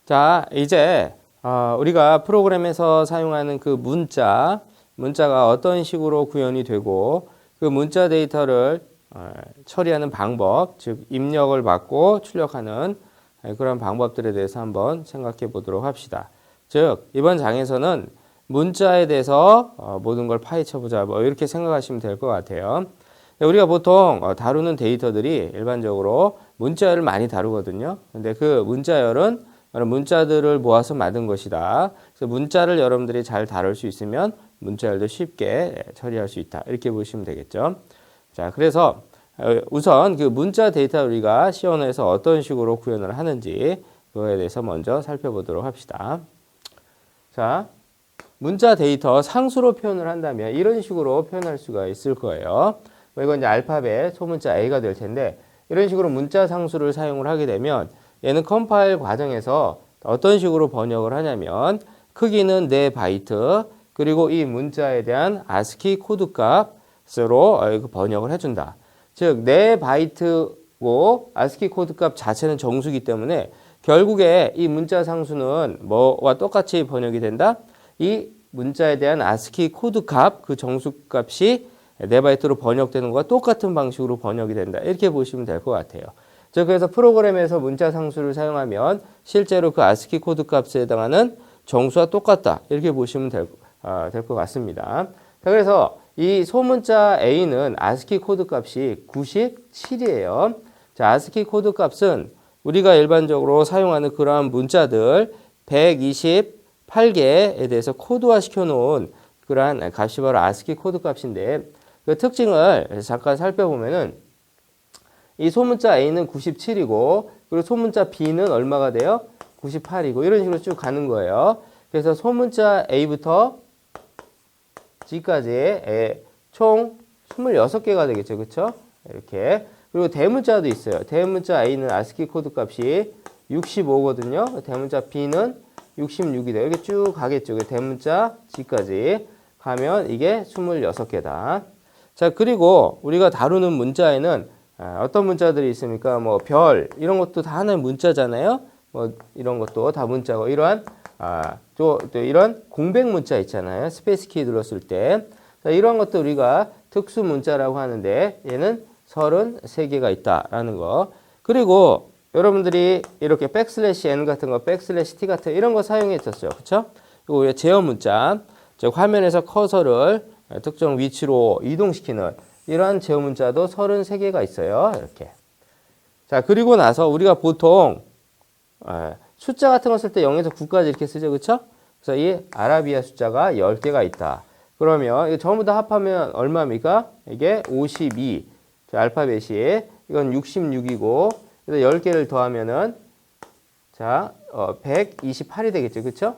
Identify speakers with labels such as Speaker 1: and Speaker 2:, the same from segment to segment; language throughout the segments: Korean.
Speaker 1: 자, 이제 우리가 프로그램에서 사용하는 그 문자가 어떤 식으로 구현이 되고 그 문자 데이터를 처리하는 방법, 즉 입력을 받고 출력하는 그런 방법들에 대해서 한번 생각해 보도록 합시다. 즉 이번 장에서는 문자에 대해서 모든 걸 파헤쳐 보자, 뭐 이렇게 생각하시면 될 것 같아요. 우리가 보통 다루는 데이터들이 일반적으로 문자열을 많이 다루거든요. 근데 그 문자열은 문자들을 모아서 만든 것이다. 그래서 문자를 여러분들이 잘 다룰 수 있으면 문자열도 쉽게 처리할 수 있다. 이렇게 보시면 되겠죠. 자, 그래서 우선 그 문자 데이터 우리가 C 언어에서 어떤 식으로 구현을 하는지 그거에 대해서 먼저 살펴보도록 합시다. 자, 문자 데이터 상수로 표현을 한다면 이런 식으로 표현할 수가 있을 거예요. 이건 이제 알파벳 소문자 A가 될 텐데 이런 식으로 문자 상수를 사용을 하게 되면 얘는 컴파일 과정에서 어떤 식으로 번역을 하냐면 크기는 4바이트 그리고 이 문자에 대한 ASCII 코드 값으로 번역을 해준다. 즉 4바이트고 ASCII 코드 값 자체는 정수기 때문에 결국에 이 문자 상수는 뭐와 똑같이 번역이 된다? 이 문자에 대한 ASCII 코드 값, 그 정수 값이 4바이트로 번역되는 것과 똑같은 방식으로 번역이 된다. 이렇게 보시면 될 것 같아요. 그래서 프로그램에서 문자 상수를 사용하면 실제로 그 ASCII 코드 값에 해당하는 정수와 똑같다. 이렇게 보시면 될 것 같습니다. 그래서 이 소문자 A는 ASCII 코드 값이 97이에요. 자, ASCII 코드 값은 우리가 일반적으로 사용하는 그러한 문자들 128개에 대해서 코드화 시켜놓은 그러한 값이 바로 ASCII 코드 값인데 그 특징을 잠깐 살펴보면은 이 소문자 A는 97이고 그리고 소문자 B는 얼마가 돼요? 98이고 이런 식으로 쭉 가는 거예요. 그래서 소문자 A부터 G까지 총 26개가 되겠죠. 그렇죠? 이렇게. 그리고 대문자도 있어요. 대문자 A는 ASCII 코드 값이 65거든요. 대문자 B는 66이 돼요. 이렇게 쭉 가겠죠. 대문자 G까지 가면 이게 26개다. 자, 그리고 우리가 다루는 문자에는 어떤 문자들이 있습니까? 뭐 별 이런 것도 다 하나의 문자잖아요. 뭐 이런 것도 다 문자고 이러한 또 이런 공백 문자 있잖아요. 스페이스 키 눌렀을 때. 자, 이런 것도 우리가 특수 문자라고 하는데 얘는 33개가 있다라는 거. 그리고 여러분들이 이렇게 백슬래시 n 같은 거, 백슬래시 t 같은 이런 거 사용했었죠. 그렇죠? 이거 제어 문자. 즉 화면에서 커서를 특정 위치로 이동시키는 이러한 제어 문자도 33개가 있어요. 이렇게. 자, 그리고 나서 우리가 보통 숫자 같은 거 쓸 때 0에서 9까지 이렇게 쓰죠. 그렇죠? 그래서 이 아라비아 숫자가 10개가 있다. 그러면 이거 전부 다 합하면 얼마입니까? 이게 52. 알파벳이 이건 66이고 그래서 10개를 더하면은 자, 128이 되겠죠. 그렇죠?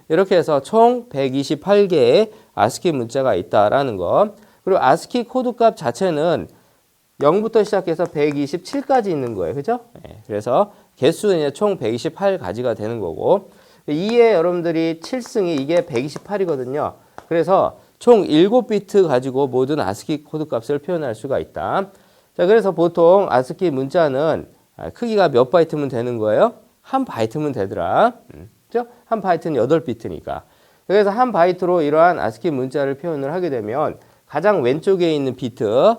Speaker 1: 이렇게 해서 총 128개의 ASCII 문자가 있다라는 거. 그리고 ASCII 코드 값 자체는 0부터 시작해서 127까지 있는 거예요. 그죠? 그래서 개수는 이제 총 128가지가 되는 거고 2에 여러분들이 7승이 이게 128이거든요. 그래서 총 7비트 가지고 모든 ASCII 코드 값을 표현할 수가 있다. 자, 그래서 보통 ASCII 문자는 크기가 몇 바이트면 되는 거예요? 한 바이트면 되더라. 그죠? 한 바이트는 8비트니까. 그래서 한 바이트로 이러한 ASCII 문자를 표현을 하게 되면 가장 왼쪽에 있는 비트,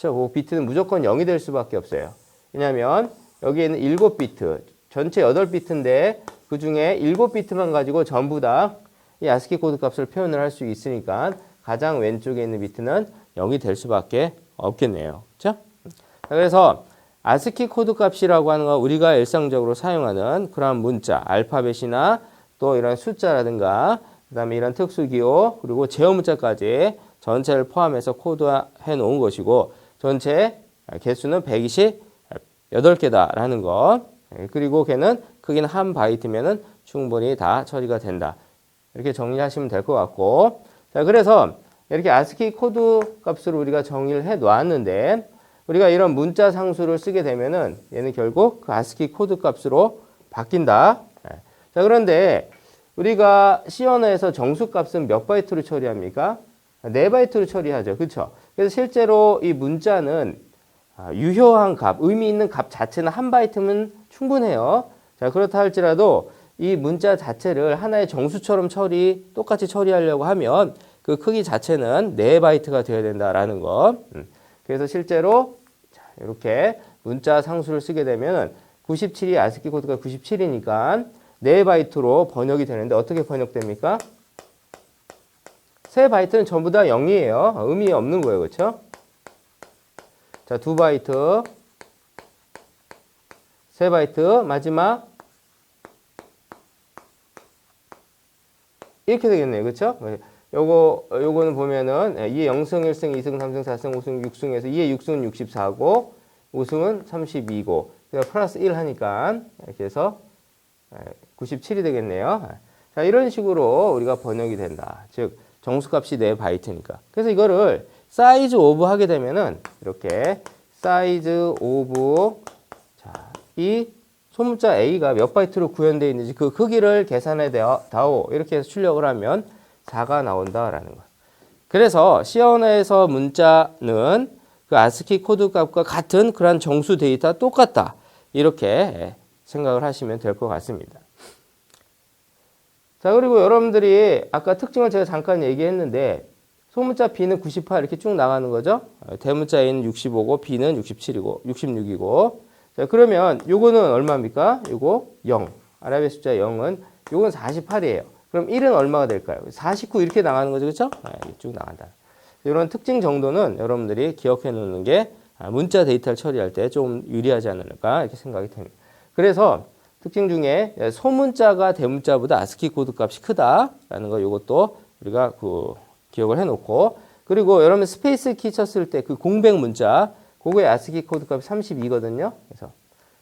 Speaker 1: 그 비트는 무조건 0이 될 수밖에 없어요. 왜냐하면 여기에는 7비트, 전체 8비트인데 그 중에 7비트만 가지고 전부 다 이 ASCII 코드 값을 표현을 할 수 있으니까 가장 왼쪽에 있는 비트는 0이 될 수밖에 없겠네요. 그렇죠? 그래서 ASCII 코드 값이라고 하는 건 우리가 일상적으로 사용하는 그런 문자, 알파벳이나 또 이런 숫자라든가 그다음에 이런 특수기호 그리고 제어 문자까지 전체를 포함해서 코드해 놓은 것이고 전체 개수는 128개다라는 것. 그리고 걔는 크기는 한 바이트면은 충분히 다 처리가 된다. 이렇게 정리하시면 될 것 같고. 자, 그래서 이렇게 ASCII 코드 값으로 우리가 정의를 해 놓았는데 우리가 이런 문자 상수를 쓰게 되면은 얘는 결국 그 ASCII 코드 값으로 바뀐다. 자, 그런데 우리가 C 언어에서 정수 값은 몇 바이트로 처리합니까? 4바이트로 처리하죠. 그렇죠? 그래서 실제로 이 문자는 유효한 값, 의미 있는 값 자체는 한 바이트면 충분해요. 자, 그렇다 할지라도 이 문자 자체를 하나의 정수처럼 똑같이 처리하려고 하면 그 크기 자체는 4바이트가 되어야 된다라는 거. 그래서 실제로 이렇게 문자 상수를 쓰게 되면 97이 ASCII 코드가 97이니까 4바이트로 번역이 되는데 어떻게 번역됩니까? 3바이트는 전부 다 0이에요. 의미 없는 거예요. 그렇죠? 자, 2바이트, 3바이트, 마지막 이렇게 되겠네요. 그렇죠? 요거는 보면은 2의 0승, 1승, 2승, 3승, 4승, 5승, 6승에서 2의 6승은 64고 5승은 32고 플러스 1 하니까 이렇게 해서 97이 되겠네요. 자, 이런 식으로 우리가 번역이 된다. 즉 정수값이 4바이트니까. 그래서 이거를 사이즈 오브 하게 되면은 이렇게 사이즈 오브 자, 이 소문자 A가 몇 바이트로 구현되어 있는지 그 크기를 계산해 다오. 이렇게 해서 출력을 하면 4가 나온다라는 거. 그래서 C 언어에서 문자는 그 ASCII 코드 값과 같은 그런 정수 데이터 똑같다. 이렇게 생각을 하시면 될 것 같습니다. 자, 그리고 여러분들이 아까 특징을 제가 잠깐 얘기했는데 소문자 B는 98 이렇게 쭉 나가는 거죠. 대문자 A는 65고 B는 67이고 66이고 자, 그러면 요거는 얼마입니까? 요거 0. 아라비아 숫자 0은 요건 48이에요. 그럼 1은 얼마가 될까요? 49 이렇게 나가는 거죠. 그렇죠? 쭉 나간다. 이런 특징 정도는 여러분들이 기억해 놓는 게 문자 데이터를 처리할 때 좀 유리하지 않을까 이렇게 생각이 됩니다. 그래서 특징 중에 소문자가 대문자보다 ASCII 코드 값이 크다라는 거 이것도 우리가 기억을 해놓고 그리고 여러분 스페이스 키 쳤을 때 그 공백 문자 그거의 ASCII 코드 값이 32거든요. 그래서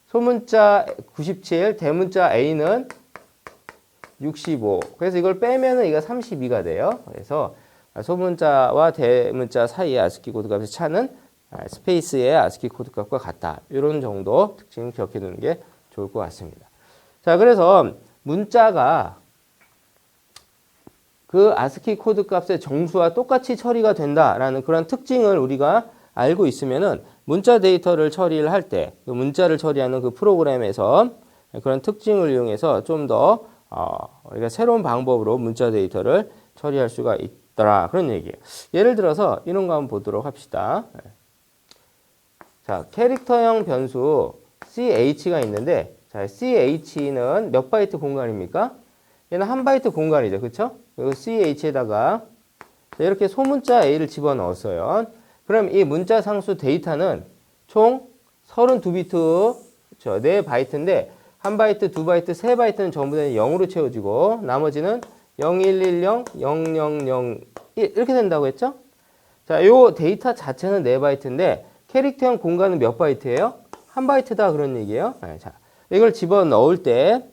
Speaker 1: 소문자 97, 대문자 A는 65. 그래서 이걸 빼면은 이거 32가 돼요. 그래서 소문자와 대문자 사이의 ASCII 코드 값의 차는 스페이스의 ASCII 코드 값과 같다. 이런 정도 특징을 기억해 두는 게 좋을 것 같습니다. 자, 그래서 문자가 그 ASCII 코드 값의 정수와 똑같이 처리가 된다라는 그런 특징을 우리가 알고 있으면은 문자 데이터를 처리를 할 때 그 문자를 처리하는 그 프로그램에서 그런 특징을 이용해서 좀 더 우리가 새로운 방법으로 문자 데이터를 처리할 수가 있더라 그런 얘기예요. 예를 들어서 이런 거 한번 보도록 합시다. 자, 캐릭터형 변수 CH가 있는데 자, CH는 몇 바이트 공간입니까? 얘는 1바이트 공간이죠. 그렇죠? 그리고 CH에다가 이렇게 소문자 A를 집어넣었어요. 그럼 이 문자 상수 데이터는 총 32비트, 그렇죠? 4바이트인데 1바이트, 2바이트, 3바이트는 전부 다 0으로 채워지고 나머지는 0110, 0001 이렇게 된다고 했죠? 자, 요 데이터 자체는 4바이트인데 캐릭터형 공간은 몇 바이트예요? 1바이트다 그런 얘기예요. 자, 이걸 집어넣을 때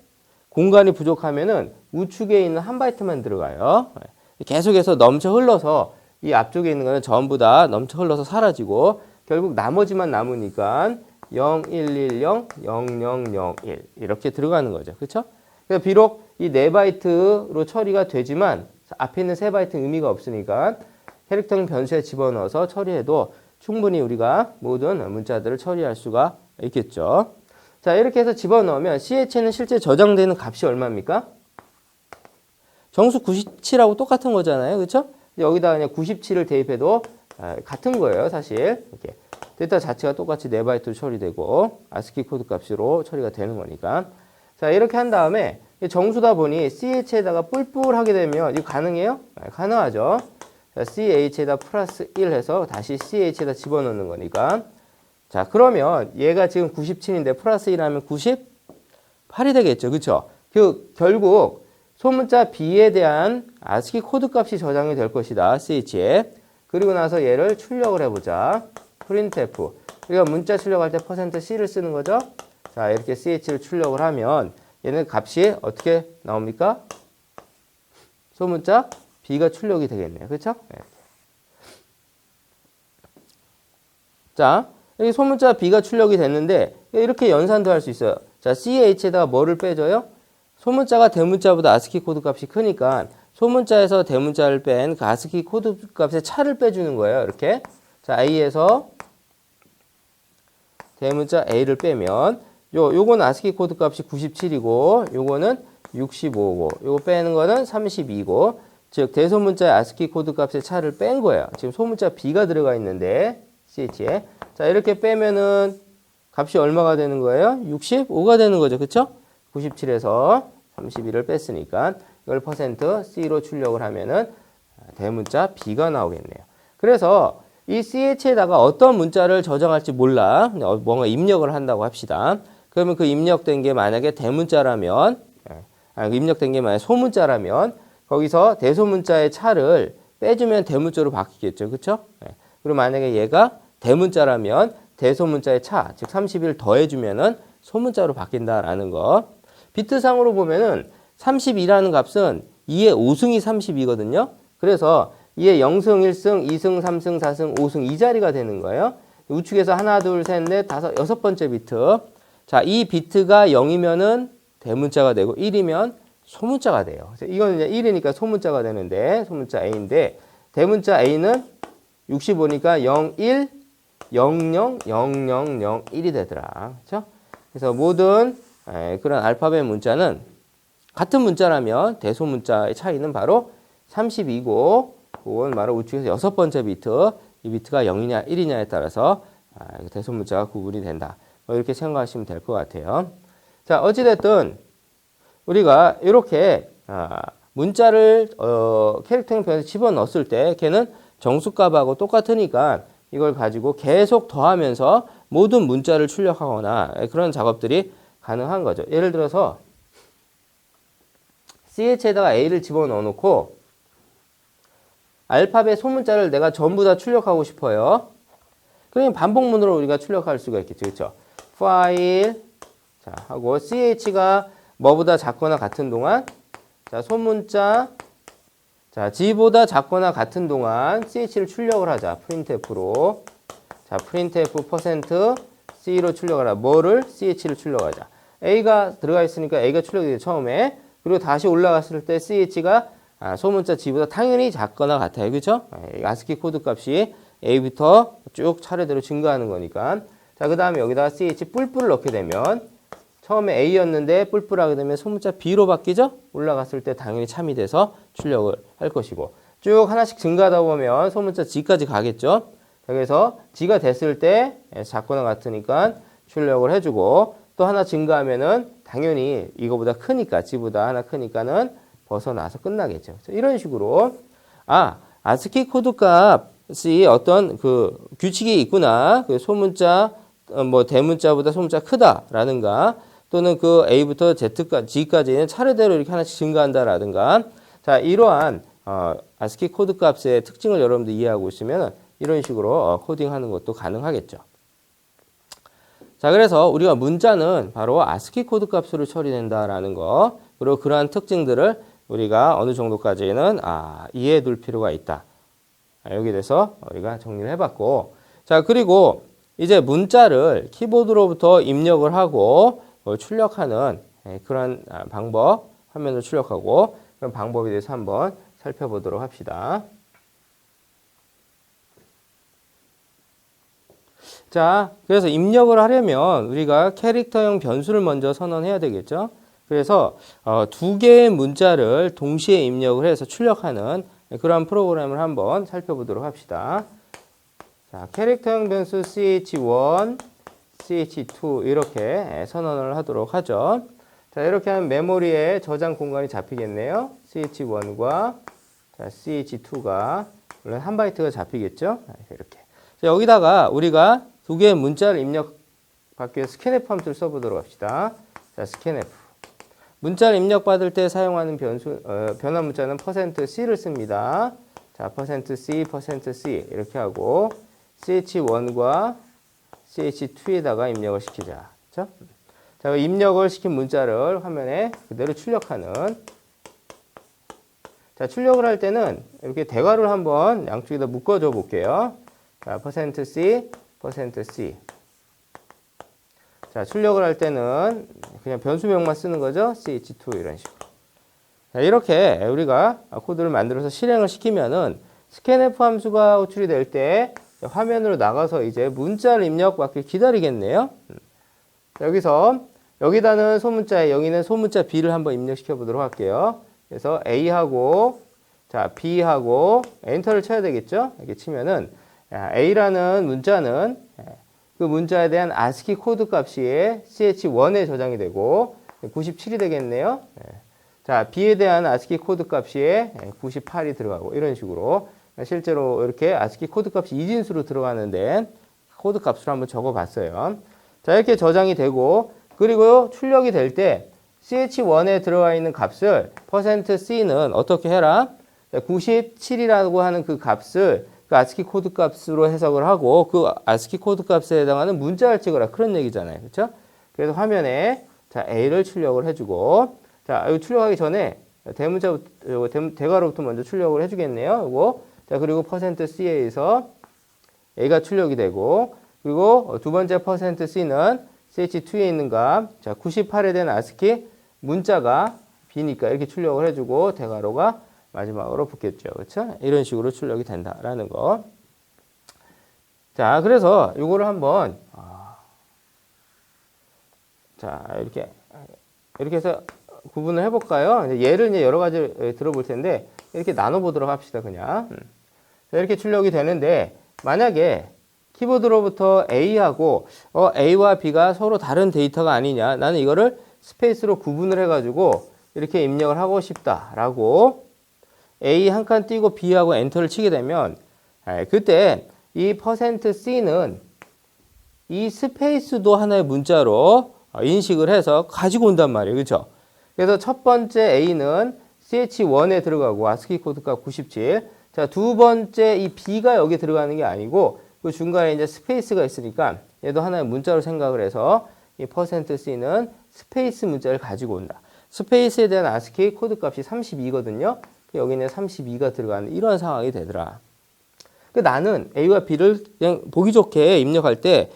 Speaker 1: 공간이 부족하면은 우측에 있는 1바이트만 들어가요. 계속해서 넘쳐 흘러서 이 앞쪽에 있는 거는 전부 다 넘쳐 흘러서 사라지고 결국 나머지만 남으니까 0110, 0001 이렇게 들어가는 거죠. 그렇죠? 그래서 비록 이 4바이트로 처리가 되지만 앞에 있는 3바이트 의미가 없으니까 캐릭터 변수에 집어넣어서 처리해도 충분히 우리가 모든 문자들을 처리할 수가 있겠죠. 자, 이렇게 해서 집어넣으면 CH에는 실제 저장되는 값이 얼마입니까? 정수 97하고 똑같은 거잖아요. 그렇죠? 여기다 그냥 97을 대입해도 같은 거예요. 사실 이렇게 데이터 자체가 똑같이 4바이트로 처리되고 ASCII 코드 값으로 처리가 되는 거니까. 자, 이렇게 한 다음에 정수다 보니 CH에다가 뿔뿔하게 되면 이거 가능해요? 가능하죠. 자, CH에다 플러스 1 해서 다시 CH에다 집어넣는 거니까. 자, 그러면 얘가 지금 97인데 플러스 1 하면 98이 되겠죠. 그렇죠? 결국 소문자 B에 대한 ASCII 코드 값이 저장이 될 것이다. CH에. 그리고 나서 얘를 출력을 해보자. printf. 우리가 문자 출력할 때 %C를 쓰는 거죠. 자, 이렇게 CH를 출력을 하면 얘는 값이 어떻게 나옵니까? 소문자 B가 출력이 되겠네요. 그렇죠? 네. 자, 여기 소문자 B가 출력이 됐는데 이렇게 연산도 할 수 있어요. 자, CH에다가 뭐를 빼줘요? 소문자가 대문자보다 ASCII 코드 값이 크니까 소문자에서 대문자를 뺀 그 ASCII 코드 값의 차를 빼주는 거예요. 이렇게. 자, A에서 대문자 A를 빼면 요거는 ASCII 코드 값이 97이고 요거는 65고 요거 빼는 거는 32고 즉 대소문자의 ASCII 코드 값의 차를 뺀 거예요. 지금 소문자 B가 들어가 있는데 CH에 자 이렇게 빼면은 값이 얼마가 되는 거예요? 65가 되는 거죠. 그쵸? 97에서 32를 뺐으니까 이걸 퍼센트 C로 출력을 하면은 대문자 B가 나오겠네요. 그래서 이 CH에다가 어떤 문자를 저장할지 몰라. 뭔가 입력을 한다고 합시다. 그러면 그 입력된 게 만약에 대문자라면, 입력된 게 만약에 소문자라면 거기서 대소문자의 차를 빼주면 대문자로 바뀌겠죠. 그쵸? 그리고 만약에 얘가 대문자라면 대소문자의 차, 즉 31을 더해주면은 소문자로 바뀐다라는 거. 비트상으로 보면은 32라는 값은 2의 5승이 32거든요. 그래서 2의 0승, 1승, 2승, 3승, 4승, 5승 이 자리가 되는 거예요. 우측에서 하나, 둘, 셋, 넷, 다섯, 여섯 번째 비트. 자, 이 비트가 0이면은 대문자가 되고 1이면 소문자가 돼요. 이거는 이제 1이니까 소문자가 되는데 소문자 A인데 대문자 A는 65니까 0, 1, 0, 0, 0, 0, 0, 1이 되더라. 그렇죠? 그래서 모든 그런 알파벳 문자는 같은 문자라면 대소문자의 차이는 바로 32고 그건 바로 우측에서 여섯 번째 비트 이 비트가 0이냐 1이냐에 따라서 대소문자가 구분이 된다. 이렇게 생각하시면 될 것 같아요. 자 어찌됐든 우리가 이렇게 문자를 캐릭터 형편에 집어넣었을 때 걔는 정수값하고 똑같으니까 이걸 가지고 계속 더하면서 모든 문자를 출력하거나 그런 작업들이 가능한 거죠. 예를 들어서 CH에다가 A를 집어넣어 놓고 알파벳 소문자를 내가 전부 다 출력하고 싶어요. 그러면 반복문으로 우리가 출력할 수가 있겠죠. 그렇죠? 파일 자 하고 CH가 뭐보다 작거나 같은 동안 자 소문자 자 G보다 작거나 같은 동안 CH를 출력을 하자. printf로 자 printf 퍼센트 C로 출력하라. 뭐를? CH를 출력하자. A가 들어가 있으니까 A가 출력이 돼요. 처음에. 그리고 다시 올라갔을 때 CH가 소문자 G보다 당연히 작거나 같아요. 그렇죠? ASCII 코드 값이 A부터 쭉 차례대로 증가하는 거니까. 자, 그 다음에 여기다가 CH 뿔뿔을 넣게 되면 처음에 A였는데 뿔뿔하게 되면 소문자 B로 바뀌죠? 올라갔을 때 당연히 참이 돼서 출력을 할 것이고 쭉 하나씩 증가하다 보면 소문자 G까지 가겠죠? 자, 그래서 G가 됐을 때 작거나 같으니까 출력을 해주고 또 하나 증가하면은 당연히 이거보다 크니까 G보다 하나 크니까는 벗어나서 끝나겠죠. 이런 식으로 ASCII 코드 값이 어떤 그 규칙이 있구나. 그 소문자 뭐 대문자보다 소문자 크다라든가 또는 그 A부터 G까지는 차례대로 이렇게 하나씩 증가한다라든가 자 이러한 ASCII 코드 값의 특징을 여러분들 이해하고 있으면 이런 식으로 코딩하는 것도 가능하겠죠. 자 그래서 우리가 문자는 바로 ASCII 코드 값으로 처리된다라는 거 그리고 그러한 특징들을 우리가 어느 정도까지는 이해해 둘 필요가 있다. 여기에 대해서 우리가 정리를 해봤고 자 그리고 이제 문자를 키보드로부터 입력을 하고 출력하는 그런 방법 화면을 출력하고 그런 방법에 대해서 한번 살펴보도록 합시다. 자 그래서 입력을 하려면 우리가 캐릭터형 변수를 먼저 선언해야 되겠죠. 그래서 두 개의 문자를 동시에 입력을 해서 출력하는 그런 프로그램을 한번 살펴보도록 합시다. 자, 캐릭터형 변수 ch1, ch2 이렇게 선언을 하도록 하죠. 자, 이렇게 하면 메모리에 저장 공간이 잡히겠네요. ch1과 자, ch2가 물론 한 바이트가 잡히겠죠. 이렇게. 자, 여기다가 우리가 두 개의 문자를 입력받기 위해서 scanf 함수를 써보도록 합시다. 자, scanf. 문자를 입력받을 때 사용하는 변환 문자는 %c를 씁니다. 자, %c, %c 이렇게 하고 ch1과 ch2에다가 입력을 시키자. 그렇죠? 자, 입력을 시킨 문자를 화면에 그대로 출력하는 자, 출력을 할 때는 이렇게 대괄호를 한번 양쪽에다 묶어줘 볼게요. 자, %c, %c 자, 출력을 할 때는 그냥 변수명만 쓰는 거죠. ch2 이런 식으로. 자, 이렇게 우리가 코드를 만들어서 실행을 시키면은 scanf 함수가 호출이 될 때 화면으로 나가서 이제 문자를 입력받길 기다리겠네요. 자, 여기서 여기다는 소문자 A, 여기는 소문자 B를 한번 입력시켜 보도록 할게요. 그래서 A하고 자 B하고 엔터를 쳐야 되겠죠? 이렇게 치면은 A라는 문자는 그 문자에 대한 ASCII 코드 값이 ch1에 저장이 되고 97이 되겠네요. 자, B에 대한 ASCII 코드 값이 98이 들어가고 이런 식으로 실제로 이렇게 ASCII 코드 값이 이진수로 들어가는데 코드 값으로 한번 적어 봤어요. 자, 이렇게 저장이 되고 그리고 출력이 될 때 ch1에 들어가 있는 값을 %c는 어떻게 해라? 97이라고 하는 그 값을 그 ASCII 코드 값으로 해석을 하고 그 ASCII 코드 값에 해당하는 문자를 찍어라. 그런 얘기잖아요. 그렇죠? 그래서 화면에 자, A를 출력을 해주고 자, 이 출력하기 전에 대괄호부터 먼저 출력을 해주겠네요. 이거. 자, 그리고 %C에서 A가 출력이 되고 그리고 두 번째 %C는 CH2에 있는 값, 자, 98에 대한 ASCII 문자가 B니까 이렇게 출력을 해주고 대괄호가 마지막으로 붙겠죠. 그렇죠? 이런 식으로 출력이 된다라는 거. 자, 그래서 이거를 한번 자, 이렇게 해서 구분을 해볼까요? 예를 이제 여러 가지 들어볼 텐데 이렇게 나눠보도록 합시다. 그냥 자, 이렇게 출력이 되는데 만약에 키보드로부터 A하고 A와 B가 서로 다른 데이터가 아니냐, 나는 이거를 스페이스로 구분을 해가지고 이렇게 입력을 하고 싶다라고 A 한 칸 띄고 B하고 엔터를 치게 되면 그때 이 %C는 이 스페이스도 하나의 문자로 인식을 해서 가지고 온단 말이에요. 그렇죠? 그래서 첫 번째 A는 ch1에 들어가고 ASCII 코드값 97. 자, 두 번째 이 B가 여기 들어가는 게 아니고 그 중간에 이제 스페이스가 있으니까 얘도 하나의 문자로 생각을 해서 이 %C는 스페이스 문자를 가지고 온다. 스페이스에 대한 ASCII 코드 값이 32거든요. 여기는 32가 들어가는 이런 상황이 되더라. 나는 A와 B를 그냥 보기 좋게 입력할 때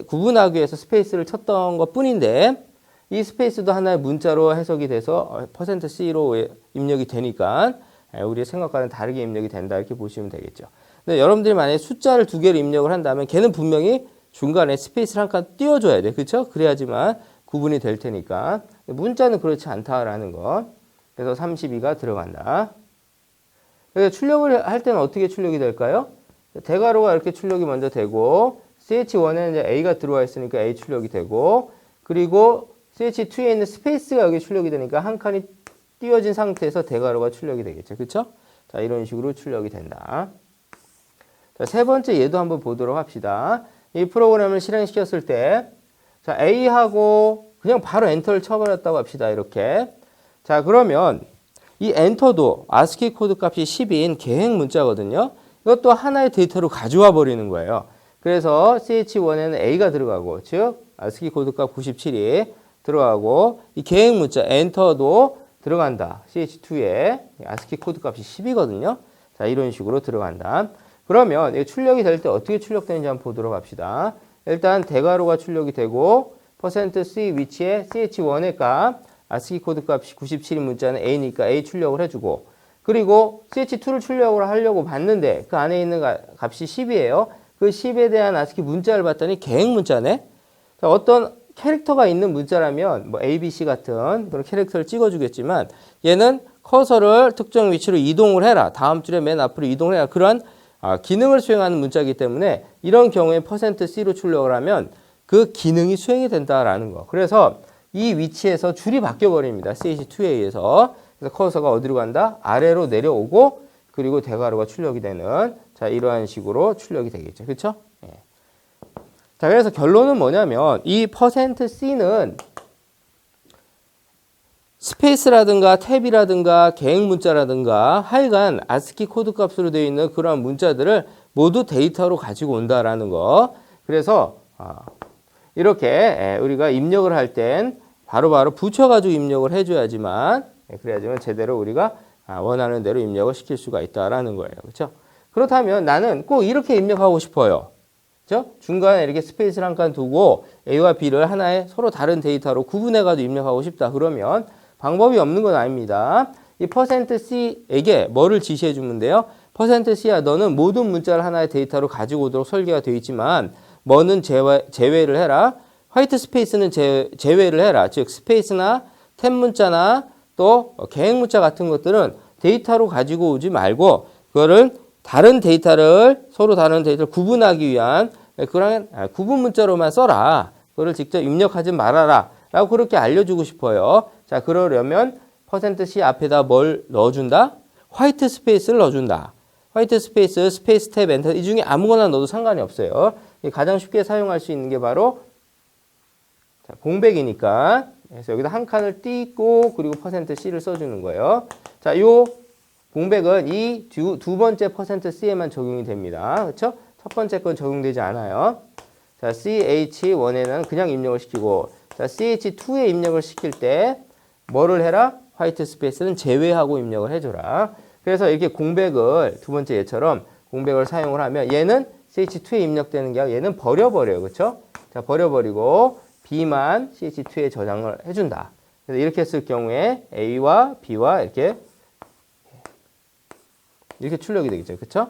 Speaker 1: 구분하기 위해서 스페이스를 쳤던 것 뿐인데 이 스페이스도 하나의 문자로 해석이 돼서 %C로 입력이 되니까 우리의 생각과는 다르게 입력이 된다 이렇게 보시면 되겠죠. 근데 여러분들이 만약에 숫자를 두 개를 입력을 한다면 걔는 분명히 중간에 스페이스를 한 칸 띄워줘야 돼. 그렇죠? 그래야지만 구분이 될 테니까. 문자는 그렇지 않다라는 거. 그래서 32가 들어간다. 그래서 출력을 할 때는 어떻게 출력이 될까요? 대괄호가 이렇게 출력이 먼저 되고 ch1에는 이제 A가 들어와 있으니까 A 출력이 되고 그리고 ch2에 있는 스페이스가 여기 출력이 되니까 한 칸이 띄워진 상태에서 대괄호가 출력이 되겠죠. 그렇죠? 자, 이런 식으로 출력이 된다. 자, 세 번째 얘도 한번 보도록 합시다. 이 프로그램을 실행시켰을 때 자, A하고 그냥 바로 엔터를 쳐버렸다고 합시다. 이렇게. 자, 그러면 이 엔터도 ASCII 코드 값이 10인 계획 문자거든요. 이것도 하나의 데이터로 가져와 버리는 거예요. 그래서 ch1에는 A가 들어가고 즉 ASCII 코드 값 97이 들어가고 이 계획 문자 엔터도 들어간다. ch2에 ASCII 코드 값이 10이거든요. 자, 이런 식으로 들어간다. 그러면 출력이 될 때 어떻게 출력되는지 한번 보도록 합시다. 일단 대괄호가 출력이 되고 %C 위치에 ch1의 값 ASCII 코드 값이 97인 문자는 A니까 A 출력을 해주고 그리고 ch2를 출력을 하려고 봤는데 그 안에 있는 값이 10이에요. 그 10에 대한 ASCII 문자를 봤더니 계획 문자네. 자, 어떤 캐릭터가 있는 문자라면 뭐 A, B, C 같은 그런 캐릭터를 찍어주겠지만 얘는 커서를 특정 위치로 이동을 해라. 다음 줄에 맨 앞으로 이동을 해라. 그런 기능을 수행하는 문자이기 때문에 이런 경우에 %C로 출력을 하면 그 기능이 수행이 된다라는 거. 그래서 이 위치에서 줄이 바뀌어 버립니다. CH2에 의해서. 그래서 커서가 어디로 간다? 아래로 내려오고 그리고 대괄호가 출력이 되는 자, 이러한 식으로 출력이 되겠죠. 그렇죠? 예. 자, 그래서 결론은 뭐냐면 이 %C는 스페이스라든가 탭이라든가 계획 문자라든가 하여간 ASCII 코드 값으로 되어 있는 그러한 문자들을 모두 데이터로 가지고 온다라는 거. 그래서 이렇게 우리가 입력을 할 땐 바로바로 붙여가지고 입력을 해줘야지만 그래야지만 제대로 우리가 원하는 대로 입력을 시킬 수가 있다라는 거예요. 그렇죠? 그렇다면 나는 꼭 이렇게 입력하고 싶어요. 그렇죠? 중간에 이렇게 스페이스를 한 칸 두고 A와 B를 하나의 서로 다른 데이터로 구분해가지고 입력하고 싶다. 그러면 방법이 없는 건 아닙니다. 이 %C에게 뭐를 지시해 주면 돼요? %C야 너는 모든 문자를 하나의 데이터로 가지고 오도록 설계가 되어 있지만 뭐는 제외를 해라. 화이트 스페이스는 제외를 해라. 즉 스페이스나 탭 문자나 또 계획 문자 같은 것들은 데이터로 가지고 오지 말고 그거를 서로 다른 데이터를 구분하기 위한 그런 구분 문자로만 써라. 그거를 직접 입력하지 말아라. 라고 그렇게 알려주고 싶어요. 자, 그러려면 %C 앞에다 뭘 넣어준다? 화이트 스페이스를 넣어준다. 화이트 스페이스, 스페이스 탭, 엔터 이 중에 아무거나 넣어도 상관이 없어요. 가장 쉽게 사용할 수 있는 게 바로 공백이니까 그래서 여기다 한 칸을 띄고 그리고 %C를 써주는 거예요. 자, 요 공백은 이 두 번째 %C에만 적용이 됩니다. 그렇죠? 첫 번째 건 적용되지 않아요. 자, CH1에는 그냥 입력을 시키고 자, CH2에 입력을 시킬 때 뭐를 해라? 화이트 스페이스는 제외하고 입력을 해줘라. 그래서 이렇게 공백을 두 번째 얘처럼 공백을 사용을 하면 얘는 CH2에 입력되는 게 아니라 얘는 버려버려요. 그렇죠? 자, 버려버리고 B만 CH2에 저장을 해준다. 그래서 이렇게 했을 경우에 A와 B와 이렇게 출력이 되겠죠. 그렇죠?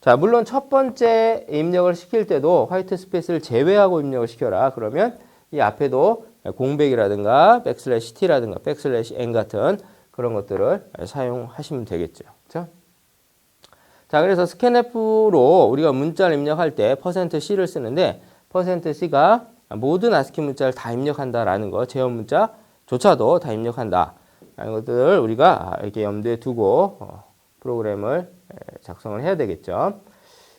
Speaker 1: 자, 물론 첫 번째 입력을 시킬 때도 화이트 스페이스를 제외하고 입력을 시켜라. 그러면 이 앞에도 공백이라든가 \T라든가 \N 같은 그런 것들을 사용하시면 되겠죠. 그렇죠? 자, 그래서 스캔F로 우리가 문자를 입력할 때 %C를 쓰는데 %C가 모든 아스키 문자를 다 입력한다라는 거, 제어 문자조차도 다 입력한다. 라는 것들을 우리가 이렇게 염두에 두고 프로그램을 작성을 해야 되겠죠.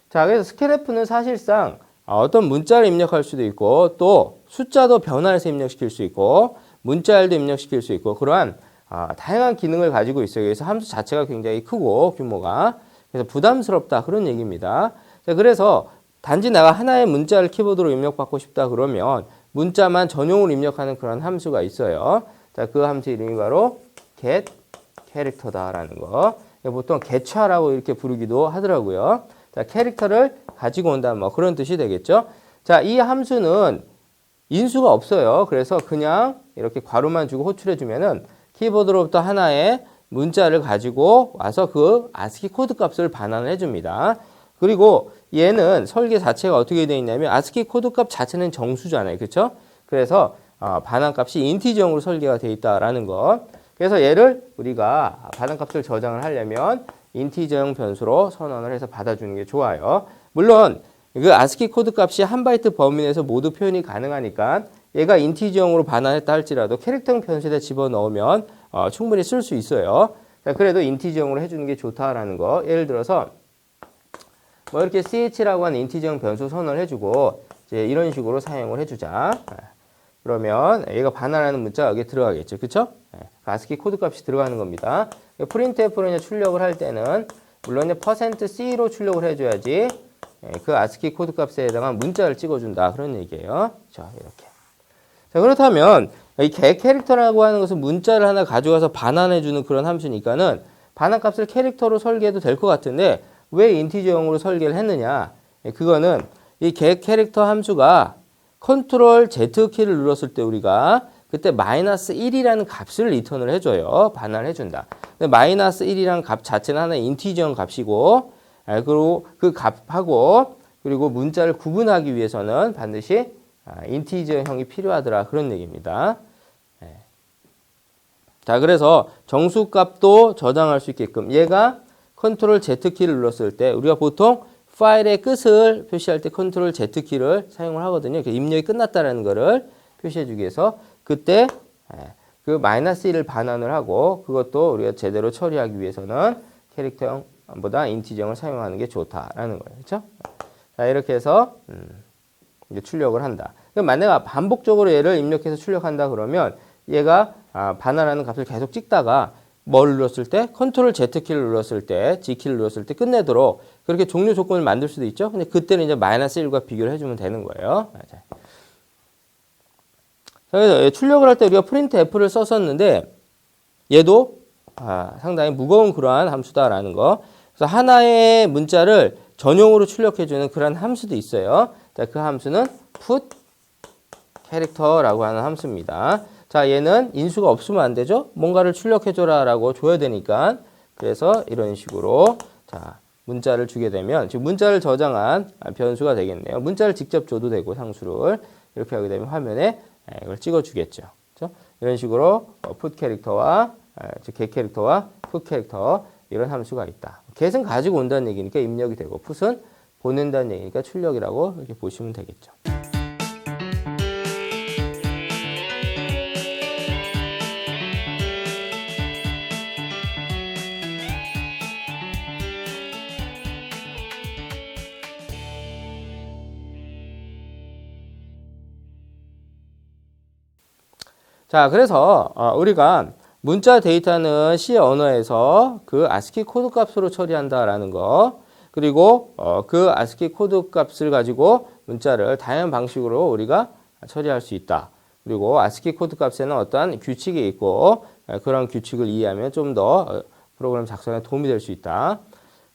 Speaker 1: 자, 그래서 스캔F는 사실상 어떤 문자를 입력할 수도 있고 또 숫자도 변환해서 입력시킬 수 있고 문자열도 입력시킬 수 있고 그러한 다양한 기능을 가지고 있어요. 그래서 함수 자체가 굉장히 크고 규모가 그래서 부담스럽다 그런 얘기입니다. 자, 그래서 단지 내가 하나의 문자를 키보드로 입력받고 싶다 그러면 문자만 전용으로 입력하는 그런 함수가 있어요. 자, 그 함수 이름이 바로 get 캐릭터다라는 거. 보통 get라고 이렇게 부르기도 하더라고요. 자, 캐릭터를 가지고 온다 뭐 그런 뜻이 되겠죠. 자, 이 함수는 인수가 없어요. 그래서 그냥 이렇게 괄호만 주고 호출해 주면은 키보드로부터 하나의 문자를 가지고 와서 그 아스키 코드 값을 반환을 해줍니다. 그리고 얘는 설계 자체가 어떻게 되어 있냐면 아스키 코드 값 자체는 정수잖아요. 그렇죠? 그래서 반환 값이 인티저형으로 설계가 되어 있다라는 것. 그래서 얘를 우리가 반환 값을 저장을 하려면 인티저형 변수로 선언을 해서 받아주는 게 좋아요. 물론 그 아스키 코드 값이 한 바이트 범위 내에서 모두 표현이 가능하니까 얘가 인티저형으로 반환했다 할지라도 캐릭터형 변수에다 집어넣으면 충분히 쓸 수 있어요. 자, 그래도 인티저형으로 해주는 게 좋다라는 거. 예를 들어서 뭐 이렇게 ch라고 하는 인티저형 변수 선언을 해주고 이제 이런 식으로 사용을 해주자. 그러면 얘가 반환하는 문자가 여기에 들어가겠죠. 그쵸? 아스키 코드 값이 들어가는 겁니다. 프린트F로 출력을 할 때는 물론 %C로 출력을 해줘야지 그 아스키 코드 값에 해당한 문자를 찍어준다. 그런 얘기예요. 자, 이렇게. 자, 그렇다면 이 캐릭터라고 하는 것은 문자를 하나 가져가서 반환해주는 그런 함수니까는 반환 값을 캐릭터로 설계해도 될 것 같은데 왜 인티저형으로 설계를 했느냐? 그거는 이 캐릭터 함수가 컨트롤 Z키를 눌렀을 때 우리가 그때 -1이라는 값을 리턴을 해줘요. 반환을 해준다. 근데 -1이라는 값 자체는 하나의 인티저형 값이고 그리고 그 값하고 그리고 문자를 구분하기 위해서는 반드시 인티저형이 필요하더라. 그런 얘기입니다. 자, 그래서 정수값도 저장할 수 있게끔 얘가 컨트롤 Z키를 눌렀을 때 우리가 보통 파일의 끝을 표시할 때 컨트롤 Z키를 사용을 하거든요. 입력이 끝났다는 거를 표시해 주기 위해서 그때 그 -1을 반환을 하고 그것도 우리가 제대로 처리하기 위해서는 캐릭터형보다 인티저형을 사용하는 게 좋다라는 거예요. 그렇죠? 자, 이렇게 해서 이제 출력을 한다. 그럼 만약에 반복적으로 얘를 입력해서 출력한다 그러면 얘가 반환하는 값을 계속 찍다가 뭘 눌렀을 때? 컨트롤 Z키를 눌렀을 때, G키를 눌렀을 때 끝내도록 그렇게 종료 조건을 만들 수도 있죠. 근데 그때는 이제 -1과 비교를 해주면 되는 거예요. 자, 그래서 출력을 할 때 우리가 printf를 썼었는데 얘도 상당히 무거운 그러한 함수다라는 거. 그래서 하나의 문자를 전용으로 출력해주는 그런 함수도 있어요. 자, 그 함수는 put 캐릭터라고 하는 함수입니다. 자, 얘는 인수가 없으면 안 되죠? 뭔가를 출력해줘라 라고 줘야 되니까. 그래서 이런 식으로, 자, 문자를 주게 되면, 지금 문자를 저장한 변수가 되겠네요. 문자를 직접 줘도 되고, 상수를. 이렇게 하게 되면 화면에 이걸 찍어주겠죠. 그렇죠? 이런 식으로 put 캐릭터와 get 캐릭터와 put 캐릭터 이런 함수가 있다. get은 가지고 온다는 얘기니까 입력이 되고 put은 보낸다는 얘기니까 출력이라고 이렇게 보시면 되겠죠. 자, 그래서 우리가 문자 데이터는 C 언어에서 그 ASCII 코드 값으로 처리한다라는 거, 그리고 그 ASCII 코드 값을 가지고 문자를 다양한 방식으로 우리가 처리할 수 있다. 그리고 ASCII 코드 값에는 어떠한 규칙이 있고 그런 규칙을 이해하면 좀 더 프로그램 작성에 도움이 될 수 있다.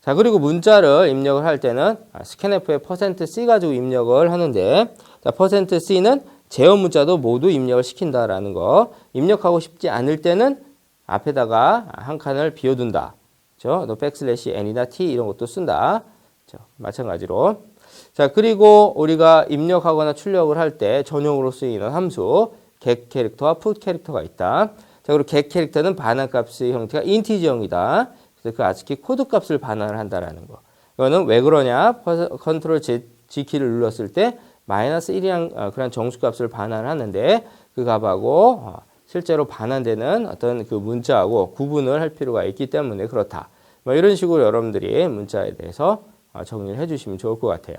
Speaker 1: 자, 그리고 문자를 입력을 할 때는 scanf의 %c 가지고 입력을 하는데, 자, %c는 제어 문자도 모두 입력을 시킨다라는 거. 입력하고 싶지 않을 때는 앞에다가 한 칸을 비워둔다. 그렇죠? 또 \n이나 t 이런 것도 쓴다. 그렇죠? 마찬가지로. 자, 그리고 우리가 입력하거나 출력을 할 때 전용으로 쓰이는 함수 get 캐릭터와 put 캐릭터가 있다. 자, 그리고 get 캐릭터는 반환값의 형태가 인티저형이다. 그래서 그 ASCII 코드 값을 반환을 한다라는 거. 이거는 왜 그러냐? 컨트롤 G키를 눌렀을 때 -1이란 그런 정수값을 반환하는데 그 값하고 실제로 반환되는 어떤 그 문자하고 구분을 할 필요가 있기 때문에 그렇다. 뭐 이런 식으로 여러분들이 문자에 대해서 정리를 해주시면 좋을 것 같아요.